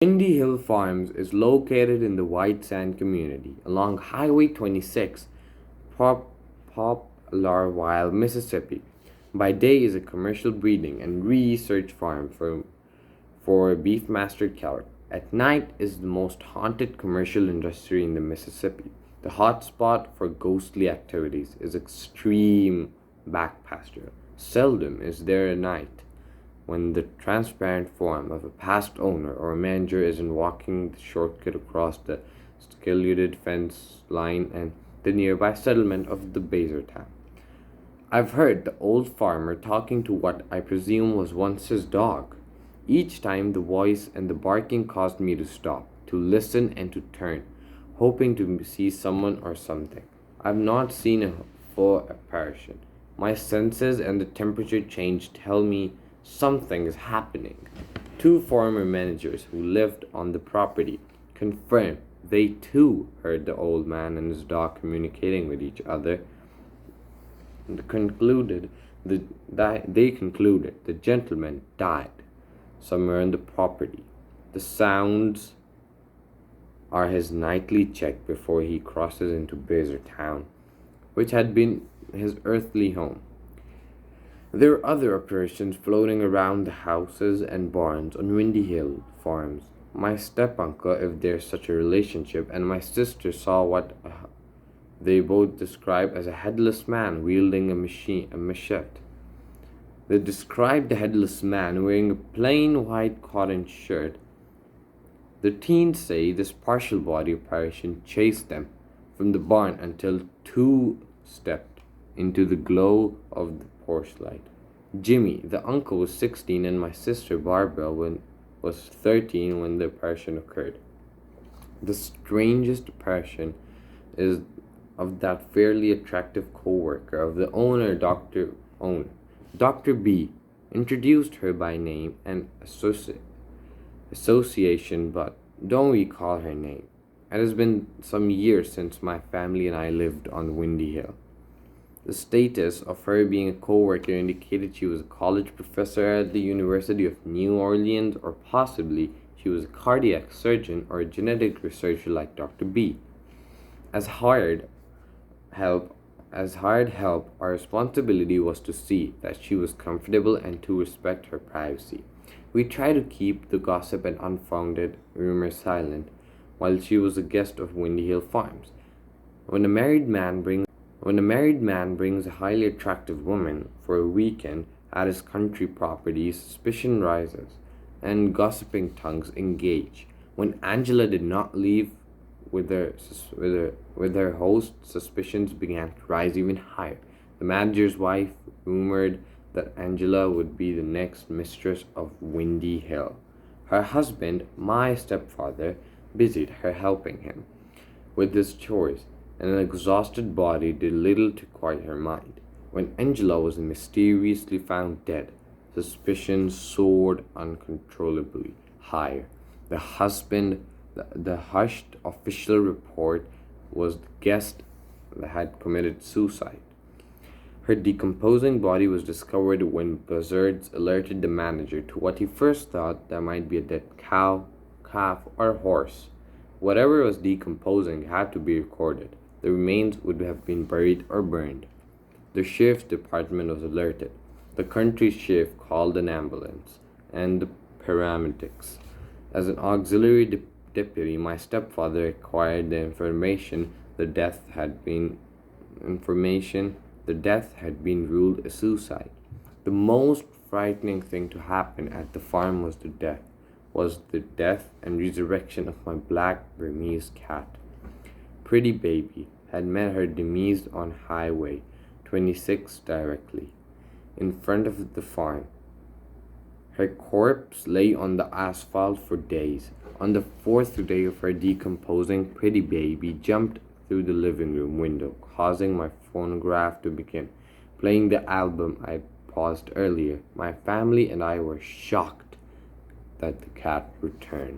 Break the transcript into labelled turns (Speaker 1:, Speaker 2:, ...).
Speaker 1: Windy Hill Farms is located in the Whitesand community along Highway 26, Poplarville, Mississippi. By day is a commercial breeding and research farm for Beefmaster cattle. At night is the most haunted commercial industry in the Mississippi. The hotspot for ghostly activities is extreme back pasture. Seldom is there a night when the transparent form of a past owner or manager isn't walking the shortcut across the secluded fence line and the nearby settlement of the Bazor Town. I've heard the old farmer talking to what I presume was once his dog. Each time the voice and the barking caused me to stop, to listen and to turn, hoping to see someone or something. I've not seen a full apparition. My senses and the temperature change tell me something is happening. Two former managers who lived on the property confirmed they too heard the old man and his dog communicating with each other. They concluded the gentleman died somewhere on the property. The sounds are his nightly check before he crosses into Bazor Town, which had been his earthly home. There are other apparitions floating around the houses and barns on Windy Hill Farms. My step-uncle, if there's such a relationship, and my sister saw what they both describe as a headless man wielding a machete. They described the headless man wearing a plain white cotton shirt. The teens say this partial body apparition chased them from the barn until two stepped into the glow of the porch light. Jimmy, the uncle, was 16 and my sister Barbara was 13 when the apparition occurred. The strangest apparition is of that fairly attractive co-worker of the owner, Dr. B introduced her by name and association, but don't recall her name. It has been some years since my family and I lived on Windy Hill. The status of her being a co-worker indicated she was a college professor at the University of New Orleans, or possibly she was a cardiac surgeon or a genetic researcher like Dr. B. As hired help, our responsibility was to see that she was comfortable and to respect her privacy. We tried to keep the gossip and unfounded rumors silent while she was a guest of Windy Hill Farms. When a married man brings a highly attractive woman for a weekend at his country property, suspicion rises, and gossiping tongues engage. When Angela did not leave with her host, suspicions began to rise even higher. The manager's wife rumored that Angela would be the next mistress of Windy Hill. Her husband, my stepfather, busied her helping him with his chores, and an exhausted body did little to quiet her mind. When Angela was mysteriously found dead, suspicion soared uncontrollably higher. The hushed official report was the guest that had committed suicide. Her decomposing body was discovered when buzzards alerted the manager to what he first thought that might be a dead cow, calf, or horse. Whatever was decomposing had to be recorded. The remains would have been buried or burned. The sheriff's department was alerted. The country sheriff called an ambulance and the paramedics. As an auxiliary deputy, my stepfather acquired the information the death had been ruled a suicide. The most frightening thing to happen at the farm was the death and resurrection of my black Burmese cat. Pretty Baby had met her demise on Highway 26 directly in front of the farm. Her corpse lay on the asphalt for days. On the fourth day of her decomposing, Pretty Baby jumped through the living room window, causing my phonograph to begin playing the album I paused earlier. My family and I were shocked that the cat returned.